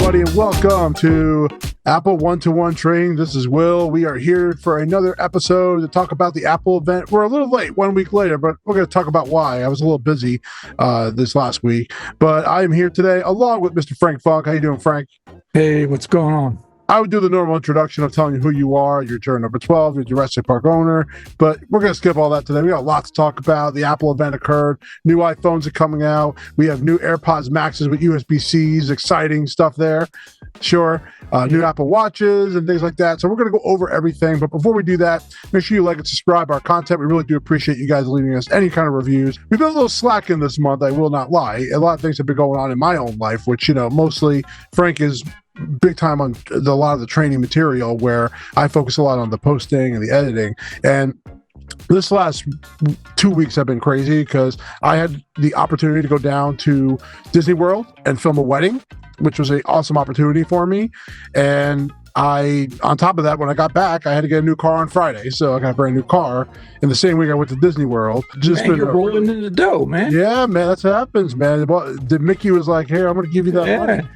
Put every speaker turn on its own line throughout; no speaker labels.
everybody, and welcome to Apple One-to-One Training. This is Will. We are here for another episode to talk about the Apple event. We're a little late, 1 week later, but we're going to talk about why. I was a little busy this last week, but I am here today along with Mr. Frank Funk. How you doing, Frank?
Hey, what's going on?
I would do the normal introduction of telling you who you are. You're juror number 12. You're Jurassic Park owner. But we're going to skip all that today. We got a lot to talk about. The Apple event occurred. New iPhones are coming out. We have new AirPods Maxes with USB-Cs. Exciting stuff there. Sure. New Apple Watches and things like that. So we're going to go over everything. But before we do that, make sure you like and subscribe our content. We really do appreciate you guys leaving us any kind of reviews. We've been a little slacking this month. I will not lie. A lot of things have been going on in my own life, which, mostly Frank is big time on a lot of the training material, where I focus a lot on the posting and the editing. And this last 2 weeks have been crazy because I had the opportunity to go down to Disney World and film a wedding, which was an awesome opportunity for me. And on top of that, when I got back, I had to get a new car on Friday. So I got a brand new car in the same week I went to Disney World.
You're rolling in the dough, man.
Yeah, man, that's what happens, man. Mickey was like, "Here, I'm going to give you that money."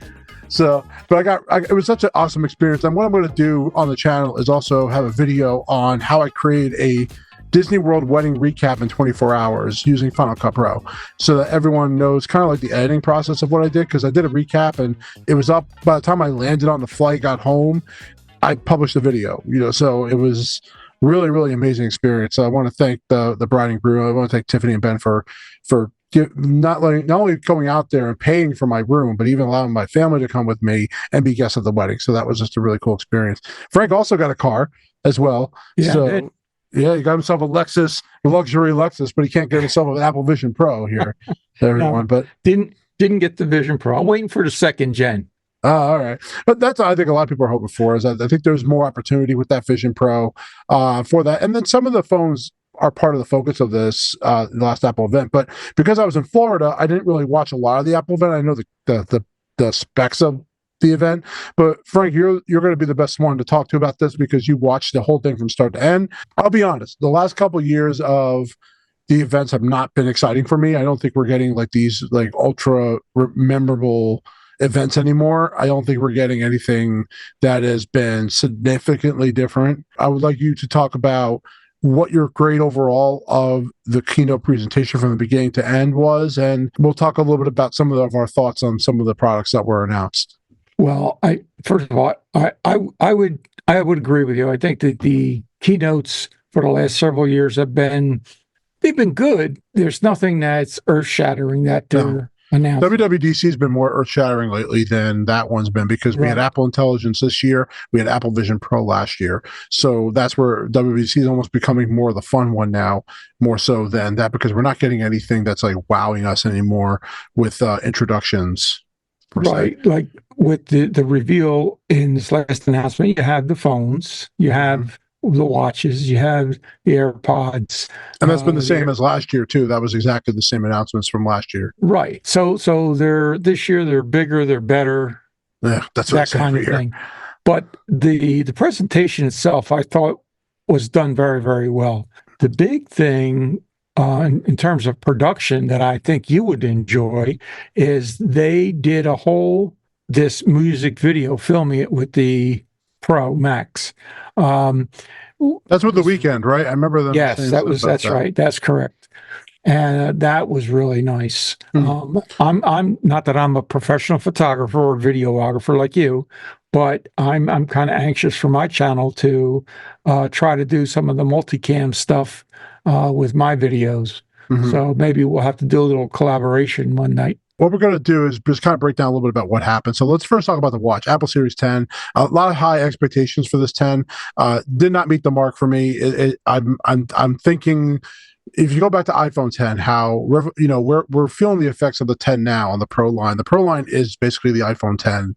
So, but it was such an awesome experience. And what I'm going to do on the channel is also have a video on how I create a Disney World wedding recap in 24 hours using Final Cut Pro, so that everyone knows kind of like the editing process of what I did. Because I did a recap and it was up by the time I landed on the flight, got home, I published the video, so it was really, really amazing experience. So I want to thank the bride and groom. I want to thank Tiffany and Ben for not only going out there and paying for my room, but even allowing my family to come with me and be guests at the wedding. So that was just a really cool experience. Frank also got a car as well.
Yeah,
so he got himself a luxury Lexus, but he can't get himself an Apple Vision Pro here, everyone.
No,
but
didn't get the Vision Pro. I'm waiting for the second gen.
All right. But that's what I think a lot of people are hoping for, is that I think there's more opportunity with that Vision Pro for that. And then some of the phones are part of the focus of this last Apple event. But because I was in Florida, I didn't really watch a lot of the Apple event. I know the specs of the event. But Frank, you're going to be the best one to talk to about this because you watched the whole thing from start to end. I'll be honest, the last couple of years of the events have not been exciting for me. I don't think we're getting like these like ultra memorable events anymore. I don't think we're getting anything that has been significantly different. I would like you to talk about what your grade overall of the keynote presentation from the beginning to end was, and we'll talk a little bit about some of our thoughts on some of the products that were announced.
Well, first of all, I would agree with you. I think that the keynotes for the last several years they've been good. There's nothing that's earth-shattering that they're announced.
WWDC has been more earth-shattering lately than that one's been, because we had Apple Intelligence this year, we had Apple Vision Pro last year. So that's where WWDC is almost becoming more of the fun one now, more so than that, because we're not getting anything that's like wowing us anymore with introductions.
Right, like with the reveal in this last announcement, you have the phones, you have the watches, you have the AirPods,
and that's been the same as last year too. That was exactly the same announcements from last year.
Right. So this year they're bigger, they're better.
Yeah, that's what
that kind of thing. But the presentation itself, I thought, was done very, very well. The big thing in terms of production that I think you would enjoy is they did this music video, filming it with the Pro Max.
That's with the weekend, right? I remember them.
Yes, that's right. That's correct. And that was really nice. I'm not that I'm a professional photographer or videographer like you, but I'm kind of anxious for my channel to try to do some of the multicam stuff with my videos. So maybe we'll have to do a little collaboration one night.
What we're going to do is just kind of break down a little bit about what happened. So let's first talk about the watch, Apple Series 10. A lot of high expectations for this 10. Did not meet the mark for me. I'm thinking, if you go back to iPhone 10, how we're feeling the effects of the 10 now on the Pro line. The Pro line is basically the iPhone 10.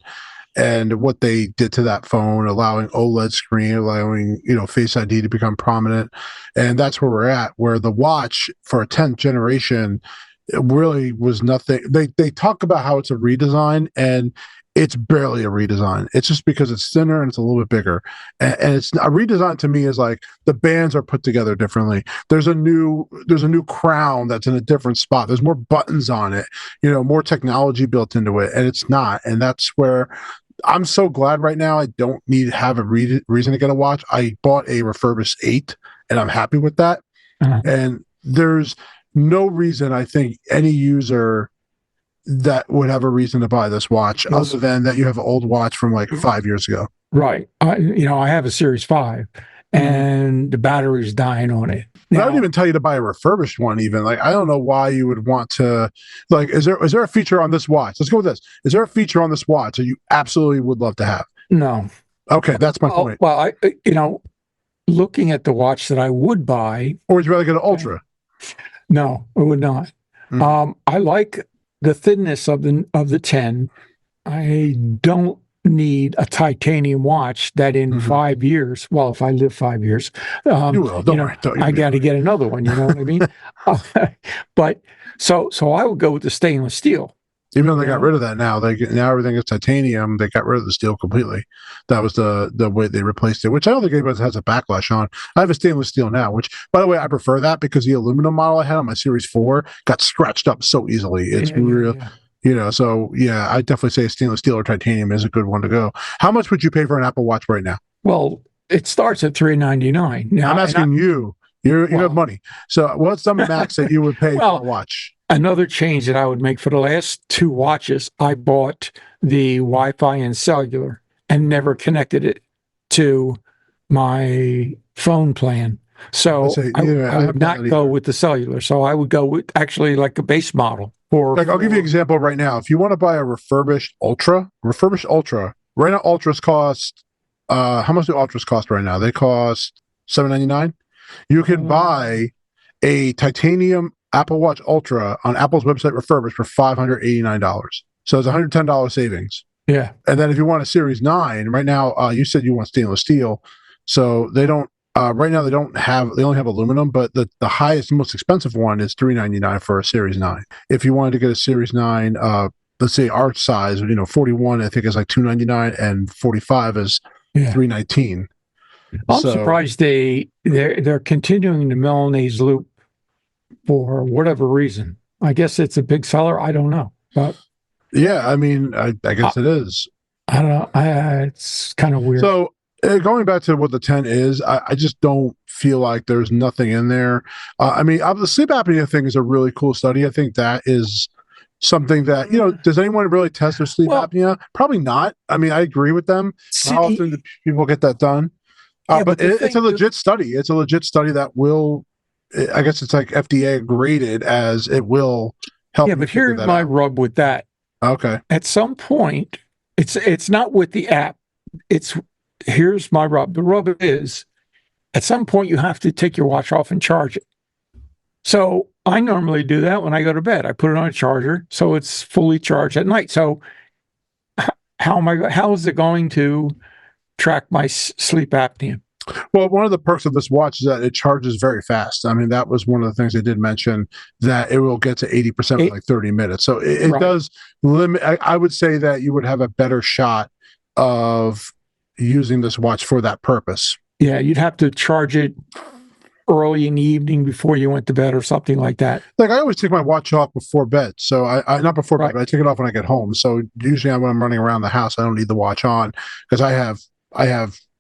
And what they did to that phone, allowing OLED screen, allowing Face ID to become prominent, and that's where we're at. Where the watch for a 10th generation, it really was nothing. They talk about how it's a redesign, and it's barely a redesign. It's just because it's thinner and it's a little bit bigger. And it's a redesign to me is like the bands are put together differently. There's a new crown that's in a different spot. There's more buttons on it, more technology built into it, and it's not. And that's where I'm so glad right now I don't need to have a reason to get a watch. I bought a refurbished 8, and I'm happy with that.
Uh,
And there's no reason I think any user that would have a reason to buy this watch
Yes.
other than that you have an old watch from like 5 years ago.
right. I have a Series 5 and the battery's dying on it.
But I would
Now,
even tell you to buy a refurbished one. Even like I don't know why you would want to. Like, is there a feature on this watch? Let's go with this. Is there a feature on this watch that you absolutely would love to have?
no.
Okay, that's my point.
Well, looking at the watch that I would buy,
Or would you rather get an Ultra?
no, I would not. I like the thinness of the 10. I don't need a titanium watch that in 5 years, well, if I live 5 years,
You will. Don't worry.
I got to get another one. You know what I mean? But so I would go with the stainless steel.
Even though they got rid of that now, now everything is titanium. They got rid of the steel completely. That was the way they replaced it, which I don't think anybody has a backlash on. I have a stainless steel now, which, by the way, I prefer that because the aluminum model I had on my Series 4 got scratched up so easily. It's real. Yeah. So yeah, I definitely say stainless steel or titanium is a good one to go. How much would you pay for an Apple Watch right now?
Well, it starts at $399. Now,
I'm asking you. You have money. So what's the max that you would pay for a watch?
Another change that I would make for the last 2 watches, I bought the Wi-Fi and cellular and never connected it to my phone plan. So I would not go with the cellular. So I would go with actually like a base model.
I'll give you an example right now. If you want to buy a refurbished Ultra, right now Ultras cost, how much do Ultras cost right now? They cost $799. You can buy a titanium Apple Watch Ultra on Apple's website refurbished for $589. So it's $110 savings.
Yeah.
And then if you want a Series 9, right now, you said you want stainless steel. So they don't, right now they only have aluminum, but the highest, most expensive one is $399 for a Series 9. If you wanted to get a Series 9, let's say our size, 41, I think is like $299 and 45 is $319.
I'm surprised they're continuing the Milanese loop for whatever reason. I guess it's a big seller. I don't know, but
yeah, I mean, I guess it is.
I don't know. It's kind of weird.
So going back to what the 10 is, I just don't feel like there's nothing in there. I mean, the sleep apnea thing is a really cool study. I think that is something that, does anyone really test their sleep apnea? Probably not. I mean, I agree with them. How often do people get that done? But it's a legit study. It's a legit study that will, I guess it's like FDA graded as it will help.
Yeah, but here's my rub with that.
Okay.
At some point, it's not with the app. Here's my rub. The rub is, at some point, you have to take your watch off and charge it. So I normally do that when I go to bed. I put it on a charger, so it's fully charged at night. So how is it going to track my sleep apnea?
Well, one of the perks of this watch is that it charges very fast. I mean, that was one of the things they did mention, that it will get to 80% in like 30 minutes. So it does limit. I would say that you would have a better shot of using this watch for that purpose.
Yeah, you'd have to charge it early in the evening before you went to bed or something like that.
Like I always take my watch off before bed. So I not before bed, but I take it off when I get home. So usually when I'm running around the house, I don't need the watch on because I have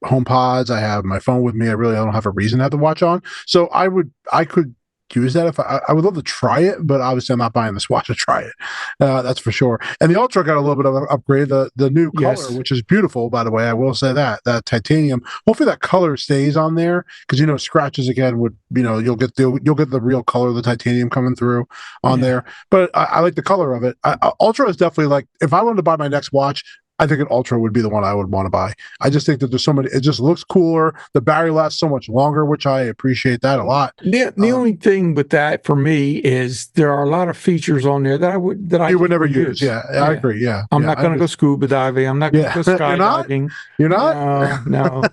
HomePods, I have my phone with me. I don't have a reason to have the watch on. So I could use that if I would love to try it, but obviously I'm not buying this watch to try it. That's for sure. And the Ultra got a little bit of an upgrade. The new color, which is beautiful, by the way. I will say that titanium. Hopefully that color stays on there because scratches again would you'll get the real color of the titanium coming through on there. But I like the color of it. Ultra is definitely like if I wanted to buy my next watch, I think an Ultra would be the one I would want to buy. I just think that there's so many. It just looks cooler. The battery lasts so much longer, which I appreciate that a lot.
The only thing with that for me is there are a lot of features on there that I would
never use. Yeah, I agree. Yeah,
I'm not going to go scuba diving. I'm not going to go skydiving.
You're not?
No.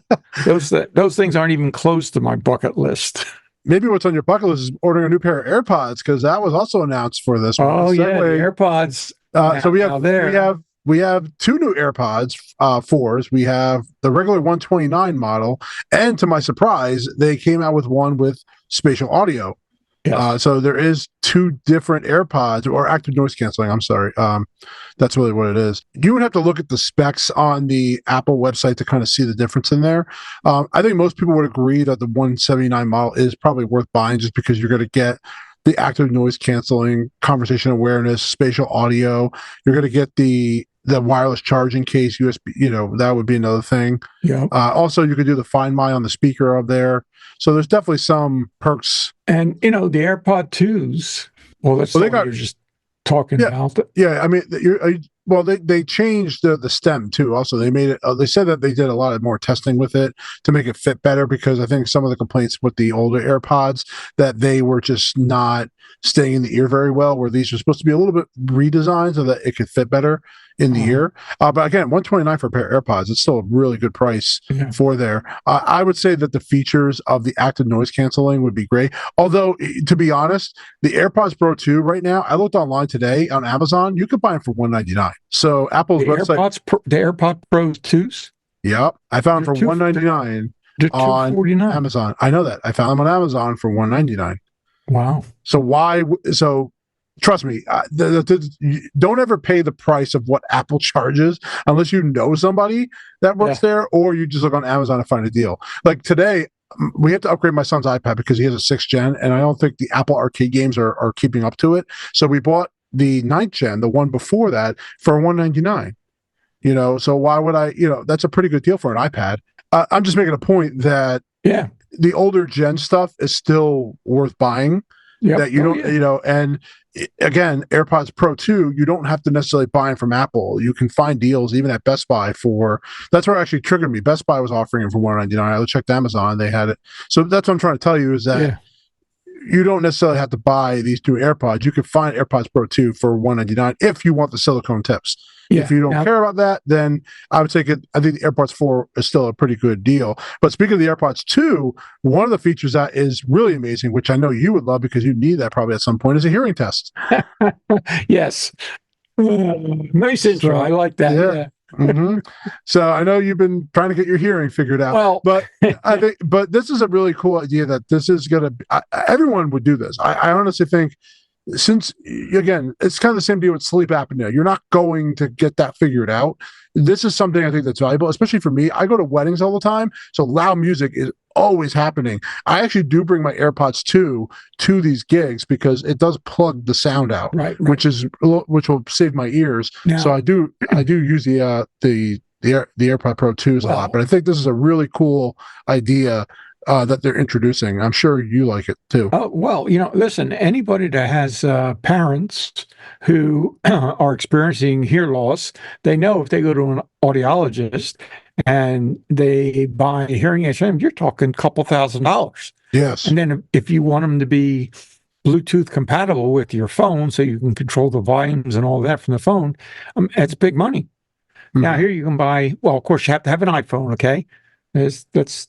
Those things aren't even close to my bucket list.
Maybe what's on your bucket list is ordering a new pair of AirPods because that was also announced for this one.
Oh yeah, the AirPods.
So we have 2 new AirPods 4s. We have the regular 129 model, and to my surprise, they came out with one with spatial audio.
Yes.
So there is two different AirPods or active noise canceling. I'm sorry. That's really what it is. You would have to look at the specs on the Apple website to kind of see the difference in there. I think most people would agree that the 179 model is probably worth buying just because you're going to get the active noise canceling, conversation awareness, spatial audio. You're going to get the wireless charging case, USB. That would be another thing.
Yeah.
Also, you could do the Find My on the speaker of there. So there's definitely some perks.
And the AirPod 2s, well, that's
Well,
what you're just talking about.
Yeah, I mean, they changed the stem too. Also, they made it. They said that they did a lot of more testing with it to make it fit better because I think some of the complaints with the older AirPods that they were just not staying in the ear very well. Where these are supposed to be a little bit redesigned so that it could fit better in the ear. But again, $129 for a pair of AirPods, it's still a really good price for there. I would say that the features of the active noise canceling would be great. Although, to be honest, the AirPods Pro 2 right now, I looked online today on Amazon, you could buy them for $199. So Apple's website,
the AirPod Pro 2s.
Yep, I found them for $199 on
$249.
Amazon. I know that I found them on Amazon for $199.
Wow.
So why? So trust me, don't ever pay the price of what Apple charges unless you know somebody that works there, or you just look on Amazon to find a deal. Like today, we have to upgrade my son's iPad because he has a 6th gen, and I don't think the Apple Arcade games are keeping up to it. So we bought the 9th gen, the one before that, for $199. So why would I? That's a pretty good deal for an iPad. I'm just making a point that the older gen stuff is still worth buying. Yep. That you don't, and again, AirPods Pro 2, you don't have to necessarily buy them from Apple. You can find deals even at Best Buy that's what actually triggered me. Best Buy was offering them for $199. I checked Amazon, they had it. So that's what I'm trying to tell you is that you don't necessarily have to buy these two AirPods. You can find AirPods Pro 2 for $199 if you want the silicone tips. If you don't care about that, then I would take it. I think the AirPods 4 is still a pretty good deal. But speaking of the AirPods 2, one of the features that is really amazing, which I know you would love because you need that probably at some point, is a hearing test.
Yes. Nice intro. I like that. Yeah.
Mm-hmm. So I know you've been trying to get your hearing figured out. Well, but I think, this is a really cool idea that this is going to. Everyone would do this. I honestly think. Since, again, it's kind of the same deal with sleep apnea. You're not going to get that figured out. This is something I think that's valuable, especially for me. I go to weddings all the time, so loud music is always happening. I actually do bring my AirPods 2 to these gigs because it does plug the sound out, which will save my ears. Now, so I do use the AirPod Pro 2s a lot, but I think this is a really cool idea that they're introducing. I'm sure you like it too.
Oh, well, listen, anybody that has parents who are experiencing hear loss, they know if they go to an audiologist and they buy a hearing aid, you're talking a couple $1,000s.
Yes.
And then if you want them to be Bluetooth compatible with your phone so you can control the volumes and all that from the phone, it's big money. Mm-hmm. Now, here you can buy, well, of course, you have to have an iPhone, okay? That's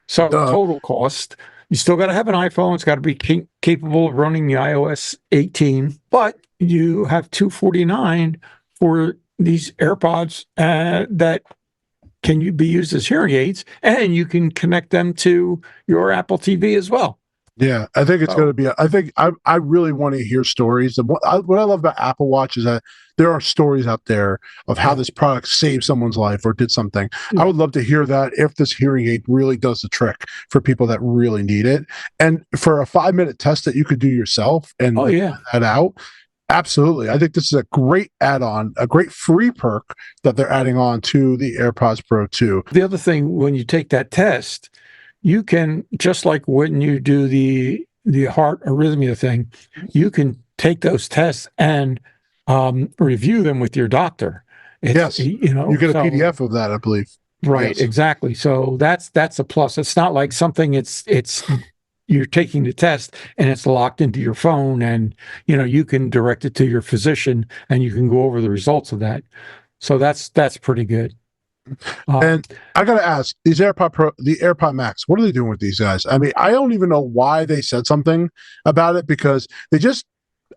so total cost, you still got to have an iPhone. It's got to be capable of running the iOS 18, but you have $249 for these AirPods that can be used as hearing aids, and you can connect them to your Apple TV as well.
Yeah, I think it's going to be. I really want to hear stories. What I love about Apple Watch is that there are stories out there of how this product saved someone's life or did something. I would love to hear that if this hearing aid really does the trick for people that really need it. And for a 5-minute test that you could do yourself and that out. Absolutely. I think this is a great add-on, a great free perk that they're adding on to the AirPods Pro 2.
The other thing, when you take that test, you can, just like when you do the heart arrhythmia thing, you can take those tests and review them with your doctor. You get
a PDF of that, I believe.
Right, yes. Exactly. So that's a plus. It's not like something it's you're taking the test and it's locked into your phone, and you can direct it to your physician and you can go over the results of that. So that's pretty good.
And I got to ask, these AirPod Pro, the AirPod Max, what are they doing with these guys? I mean, I don't even know why they said something about it, because they just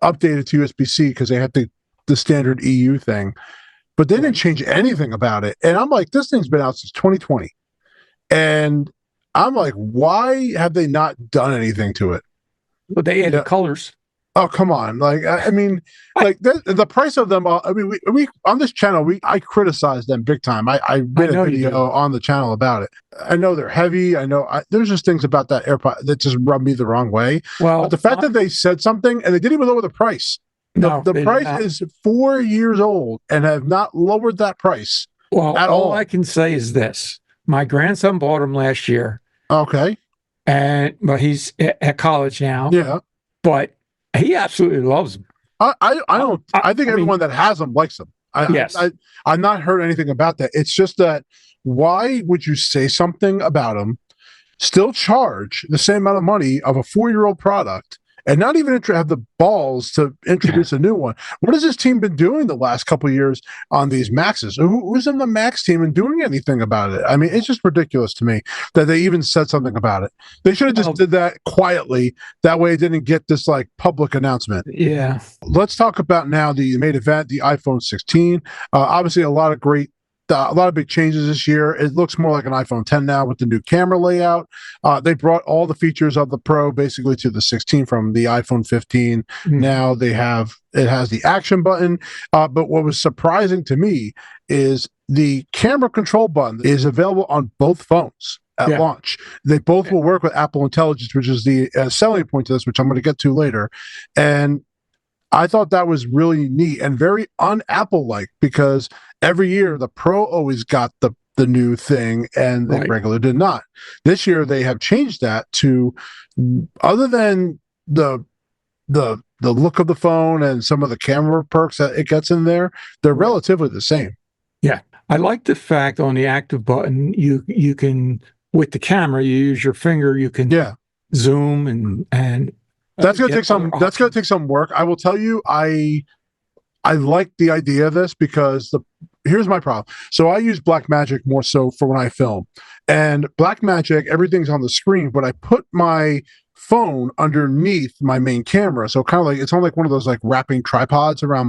updated to USB-C because they had the standard EU thing, but they didn't change anything about it. And I'm like, this thing's been out since 2020. And I'm like, why have they not done anything to it?
But they added
Yeah.
colors.
Oh, come on! Like, I mean, like the price of them. I mean, we on this channel, I criticize them big time. I made a
know you do.
video on the channel about it. I know they're heavy. I know there's just things about that AirPod that just rub me the wrong way.
Well,
But the fact that they said something and they didn't even lower the price.
no,
The
they did
price
not.
is 4 years old and have not lowered that price
Well,
at
all
all.
I can say is this: my grandson bought them last year,
Okay.
but he's at college now.
Yeah.
But he absolutely loves them.
I don't. I think
I mean,
everyone that has them likes them.
Yes.
I've not heard anything about that. It's just that why would you say something about them, still charge the same amount of money of a 4-year-old product, and not even have the balls to introduce a new one? What has this team been doing the last couple of years on these Maxes? Who's in the Max team and doing anything about it? I mean, it's just ridiculous to me that they even said something about it. They should have just did that quietly. That way it didn't get this like public announcement.
Yeah.
Let's talk about now the main event, the iPhone 16. Obviously, a lot of big changes this year. It looks more like an iPhone 10 now with the new camera layout. They brought all the features of the Pro basically to the 16 from the iPhone 15. Now it has the action button. But what was surprising to me is the camera control button is available on both phones at launch. They both will work with Apple Intelligence, which is the selling point to this, which I'm going to get to later. And I thought that was really neat and very un-Apple-like, because every year the Pro always got the new thing and the regular did not. This year they have changed that to, other than the look of the phone and some of the camera perks that it gets in there, they're relatively the same.
Yeah. I like the fact on the active button, you can, with the camera, you use your finger, you can zoom and
that's going to take some work. I will tell you, I like the idea of this, because here's my problem. So I use Blackmagic more so for when I film, and Blackmagic, everything's on the screen, but I put my phone underneath my main camera. So kind of like, it's on like one of those like wrapping tripods around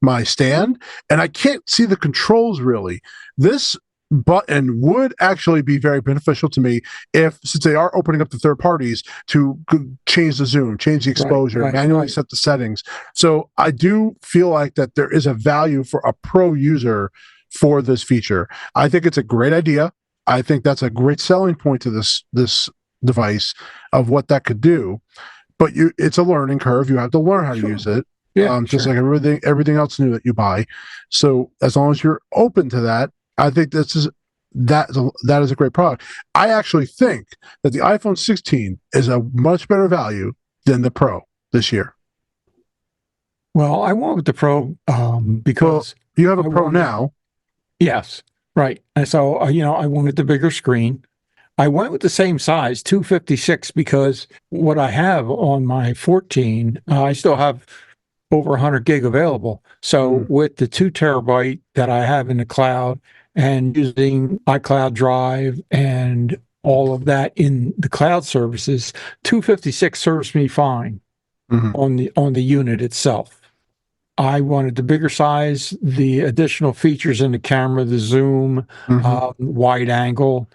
my stand, and I can't see the controls really. This button would actually be very beneficial to me since they are opening up to third parties to change the zoom, change the exposure, manually set the settings. So I do feel like that there is a value for a pro user for this feature. I think it's a great idea. I think that's a great selling point to this device of what that could do. But it's a learning curve. You have to learn how to use it. Just like everything else new that you buy. So as long as you're open to that, I think that is a great product. I actually think that the iPhone 16 is a much better value than the Pro this year.
Well, I went with the Pro because
you have a Pro now.
Yes, right. And so I wanted the bigger screen. I went with the same size, 256, because what I have on my 14, I still have over 100 gig available. So with the 2 terabyte that I have in the cloud, and using iCloud Drive and all of that in the cloud services, 256 serves me fine on the unit itself. I wanted the bigger size, the additional features in the camera, the zoom, wide angle.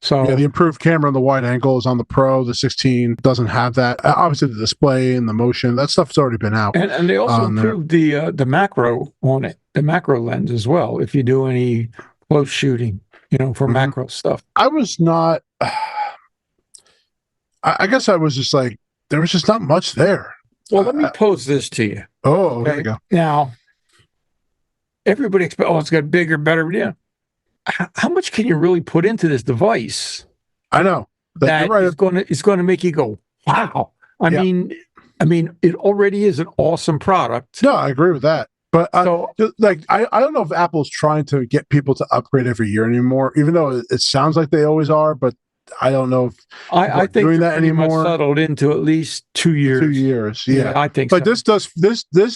So
the improved camera and the wide angle is on the Pro. The 16 doesn't have that. Obviously, the display and the motion, that stuff's already been out.
And they also improved the macro on it, the macro lens as well, if you do any close shooting, for macro stuff.
I was not, I guess I was just like, there was just not much there.
Well, let me pose this to you.
Oh, there you go.
Now, everybody expects, it's got bigger, better. Yeah. How much can you really put into this device?
I know.
That is going to make you go, wow. I mean, it already is an awesome product.
No, I agree with that. But I don't know if Apple's trying to get people to upgrade every year anymore, even though it sounds like they always are. But I don't know if
I think
doing that anymore.
Settled into at least 2 years.
2 years, yeah.
I think.
But this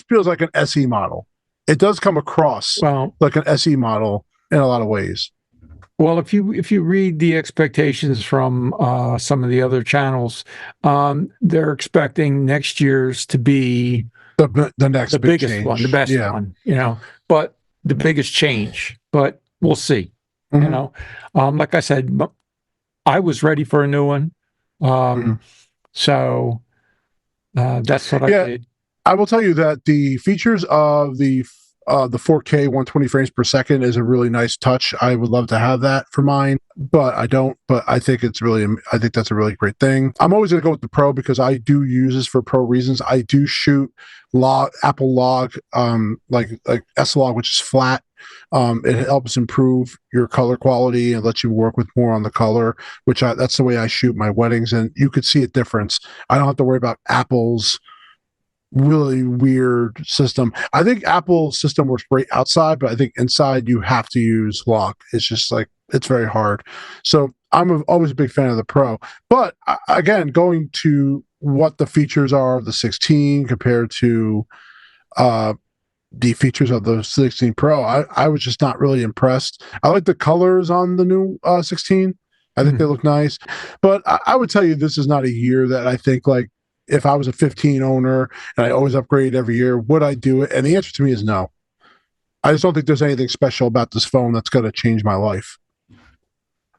feels like an SE model. It does come across like an SE model in a lot of ways.
Well, if you read the expectations from some of the other channels, they're expecting next year's to be
the next
biggest
change.
one, the best one, but the biggest change. But we'll see. Like I said, I was ready for a new one. So That's what I
Yeah,
did.
I will tell you that the features of the 4K 120 frames per second is a really nice touch. I would love to have that for mine, but I don't. But I think I think that's a really great thing. I'm always going to go with the Pro because I do use this for pro reasons. I do shoot Apple log, like S log, which is flat. It helps improve your color quality and lets you work with more on the color, that's the way I shoot my weddings, and you could see a difference. I don't have to worry about Apple's really weird system. I think Apple's system works great outside, but I think inside you have to use lock. It's just like it's very hard. So always a big fan of the Pro. But again, going to what the features are of the 16 compared to the features of the 16 Pro, I was just not really impressed. I like the colors on the new 16. I think they look nice. But I would tell you this is not a year that I think like if I was a 15 owner and I always upgrade every year, would I do it? And the answer to me is no. I just don't think there's anything special about this phone that's going to change my life.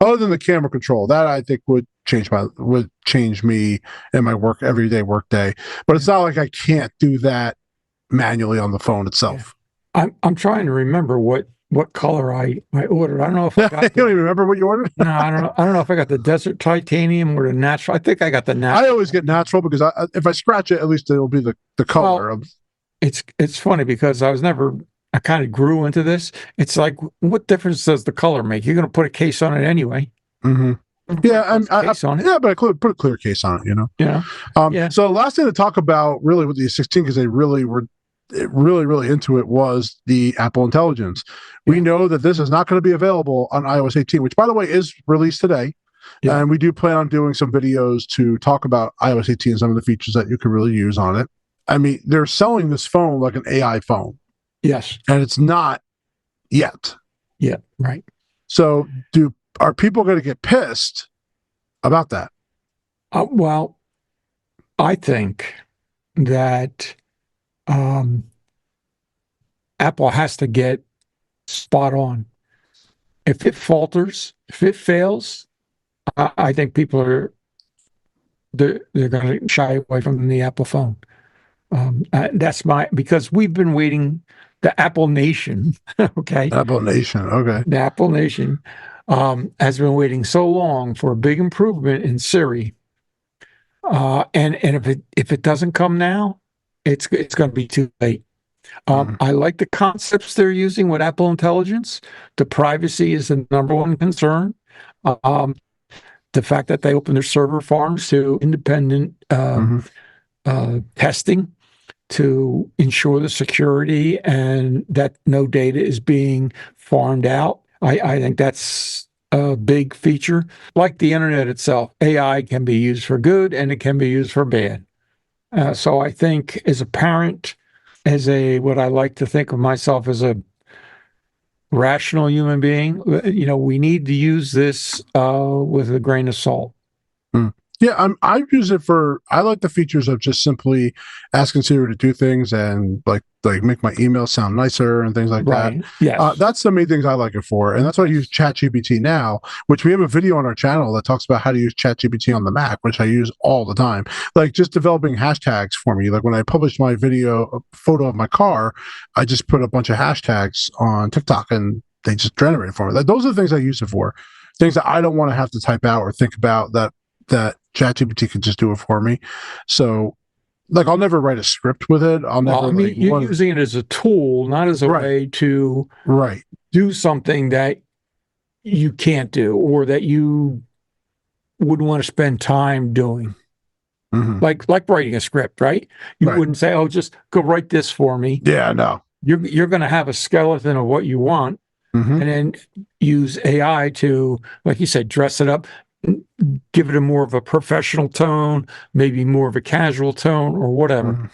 Other than the camera control, that I think would change me in my everyday work day. But it's not like I can't do that manually on the phone itself.
Yeah. I'm trying to remember what color I ordered. I don't know if I got
you don't even remember what you ordered?
No, I don't know. I don't know if I got the desert titanium or the natural. I think I got the natural.
I always get natural because if I scratch it, at least it'll be the color of.
It's funny because I kind of grew into this. It's like, what difference does the color make? You're going to put a case on it anyway.
Mm-hmm. Yeah,
yeah,
but I put a clear case on it, you know.
Yeah.
So last thing to talk about really with the 16, because they really were really into it, was the Apple Intelligence. We know that this is not going to be available on iOS 18, which by the way is released today. Yeah. And we do plan on doing some videos to talk about iOS 18 and some of the features that you can really use on it. I mean, they're selling this phone like an AI phone.
Yes.
And it's not yet.
Yeah, right.
So are people going to get pissed about that?
Well, I think that Apple has to get spot on. If it falters, if it fails, I think people they're going to shy away from the Apple phone. That's because we've been waiting. The Apple Nation, okay.
Apple Nation, okay.
The Apple Nation has been waiting so long for a big improvement in Siri, and if it doesn't come now, it's going to be too late. I like the concepts they're using with Apple Intelligence. The privacy is the number one concern. The fact that they open their server farms to independent testing to ensure the security and that no data is being farmed out. I think that's a big feature. Like the internet itself, AI can be used for good and it can be used for bad. So I think as a parent, what I like to think of myself as a rational human being, we need to use this with a grain of salt.
Yeah, I use it I like the features of just simply asking Siri to do things and like make my email sound nicer and things like that.
Yes.
That's the main things I like it for. And that's why I use ChatGPT now, which we have a video on our channel that talks about how to use ChatGPT on the Mac, which I use all the time. Like just developing hashtags for me. Like when I published my photo of my car, I just put a bunch of hashtags on TikTok and they just generate it for me. Like, those are the things I use it for. Things that I don't want to have to type out or think about that ChatGPT can just do it for me. So, like, I'll never write a script with it.
You're using it as a tool, not as a way to do something that you can't do or that you wouldn't want to spend time doing. Like writing a script, right? You wouldn't say, "Oh, just go write this for me."
Yeah, no.
You're going to have a skeleton of what you want, and then use AI to, like you said, dress it up. Give it a more of a professional tone, maybe more of a casual tone or whatever.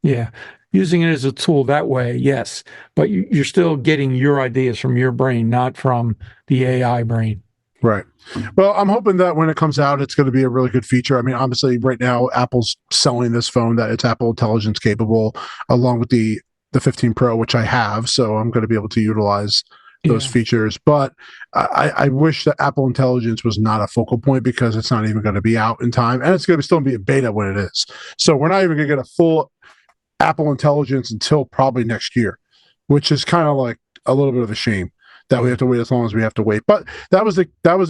Yeah. Using it as a tool that way, yes. But you're still getting your ideas from your brain, not from the AI brain.
Right. Well, I'm hoping that when it comes out, it's going to be a really good feature. I mean, obviously, right now, Apple's selling this phone that it's Apple Intelligence capable, along with the 15 Pro, which I have. So I'm going to be able to utilize those features. But I wish that Apple Intelligence was not a focal point because it's not even going to be out in time, and it's going to still be a beta when it is. So we're not even going to get a full Apple Intelligence until probably next year, which is kind of like a little bit of a shame that we have to wait as long as we have to wait. But that was the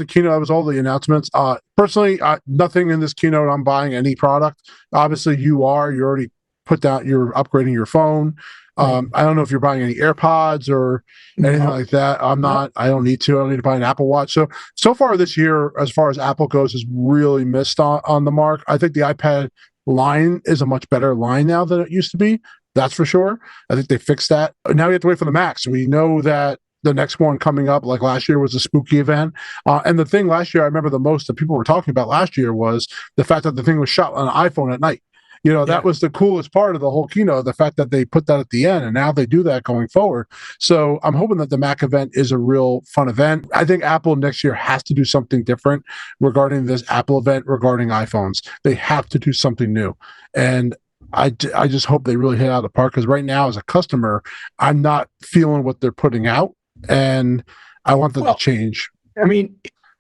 keynote. That was all the announcements. Personally, nothing in this keynote I'm buying any product. Obviously, you already put down. You're upgrading your phone. I don't know if you're buying any AirPods or anything like that. I'm not. I don't need to. I don't need to buy an Apple Watch. So far this year, as far as Apple goes, has really missed on the mark. I think the iPad line is a much better line now than it used to be. That's for sure. I think they fixed that. Now we have to wait for the Macs. We know that the next one coming up, like last year, was a spooky event. And the thing last year I remember the most that people were talking about last year was the fact that the thing was shot on an iPhone at night. That was the coolest part of the whole keynote, the fact that they put that at the end, and now they do that going forward. So I'm hoping that the Mac event is a real fun event. I think Apple next year has to do something different regarding this Apple event, regarding iPhones. They have to do something new. And I just hope they really hit out of the park, because right now, as a customer, I'm not feeling what they're putting out, and I want them to change.
I mean,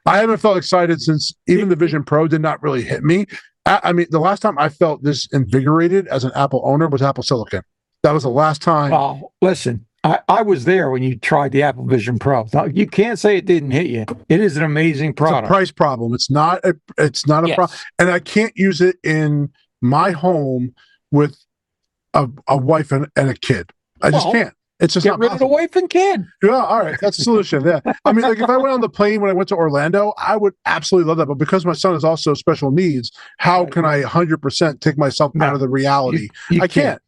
I haven't felt excited since even the Vision Pro did not really hit me. I mean, the last time I felt this invigorated as an Apple owner was Apple Silicon. That was the last time.
Well, listen, I was there when you tried the Apple Vision Pro. You can't say it didn't hit you. It is an amazing product.
It's a price problem. It's not a problem. And I can't use it in my home with a wife and a kid. I just can't. It's just
get rid of the wife and kid.
Yeah, all right. That's the solution. Yeah. I mean, like if I went on the plane when I went to Orlando, I would absolutely love that. But because my son is also special needs, how can I 100% take myself out of the reality? I can't.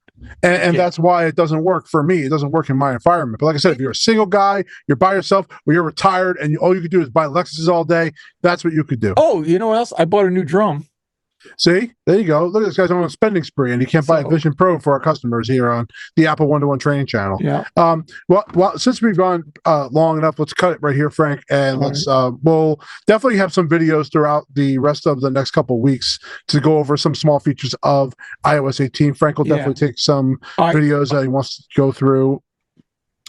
And that's why it doesn't work for me. It doesn't work in my environment. But like I said, if you're a single guy, you're by yourself, or you're retired, and all you could do is buy Lexuses all day, that's what you could do.
Oh, you know what else? I bought a new drum.
See, there you go. Look at this guy's on a spending spree, and he can't buy a Vision Pro for our customers here on the Apple One-to-One Training Channel.
Yeah.
Well, since we've gone long enough, let's cut it right here, Frank, and we'll definitely have some videos throughout the rest of the next couple of weeks to go over some small features of iOS 18. Frank will definitely take some videos that he wants to go through.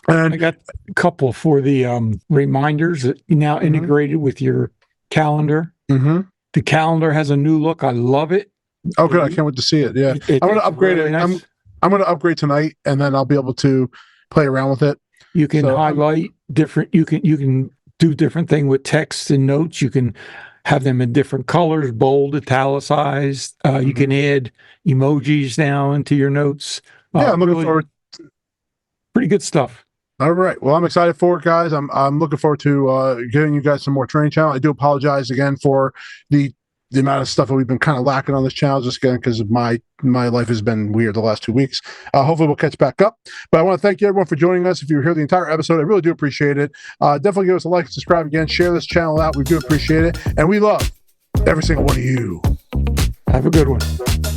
And
I got a couple for the reminders that you now integrated with your calendar.
Mm-hmm.
The calendar has a new look. I love it.
Oh, good. I can't wait to see it. Yeah. I'm going to upgrade it. Nice. I'm going to upgrade tonight, and then I'll be able to play around with it.
You can highlight different, you can do different thing with text and notes. You can have them in different colors, bold, italicized. You can add emojis now into your notes.
I'm looking forward.
Pretty good stuff.
All right. Well, I'm excited for it, guys. I'm looking forward to giving you guys some more training channel. I do apologize again for the amount of stuff that we've been kind of lacking on this channel, just again because my life has been weird the last 2 weeks. Hopefully we'll catch back up. But I want to thank you everyone for joining us. If you were here the entire episode, I really do appreciate it. Definitely give us a like, subscribe again, share this channel out. We do appreciate it, and we love every single one of you.
Have a good one.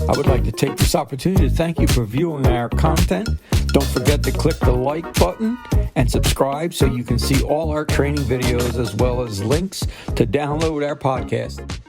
I would like to take this opportunity to thank you for viewing our content. Don't forget to click the like button and subscribe so you can see all our training videos as well as links to download our podcast.